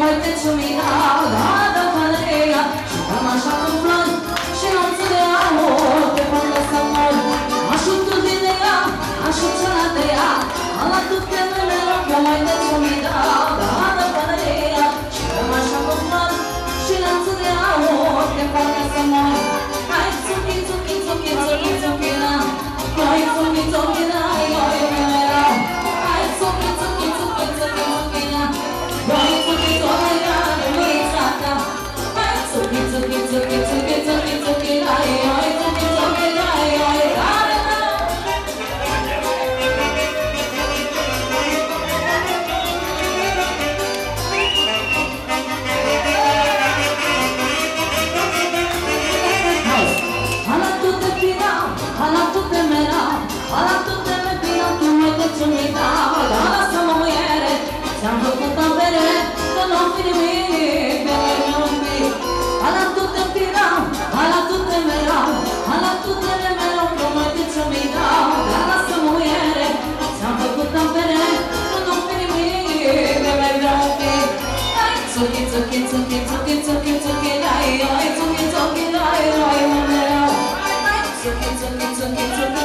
mai te ciumina, da părerea, și cam așa cu flori, și nu-ți de amor, te fac să mor. Așu tu din ea, așu cea de ea, ala tu te mereu, că mai te ciumina, da părerea, și cam așa cu flori, și nu-ți de amor, te fac să mor. Hai, țuchi, țuchi, țuchi, țuchi, țuchi, na, hai, țuchi, țuchi, na, hai, țuchi, țuchi, țuchi, țuchi, țuchi, na, hai, țuchi, țuchi, na, nu-i țata. Hai, țuchi, țuchi, țuchi, țuchi, țuchi, țuchi, na, hai, țuchi, țuchi, na, hai, ți-am făcut avere, că n-o fi nimic de mai iubi. Ala tu te piram, ala tu te meram, ala tu te mereu, că mai te ciumina. Dar lasă muiere, ți-am făcut avere, că n-o fi nimic de mai iubi. Hai, țuchi, țuchi, țuchi, țuchi, țuchi, țuchi, hai, hai, țuchi, țuchi, hai, hai, mereu. Hai, țuchi, țuchi, țuchi, țuchi,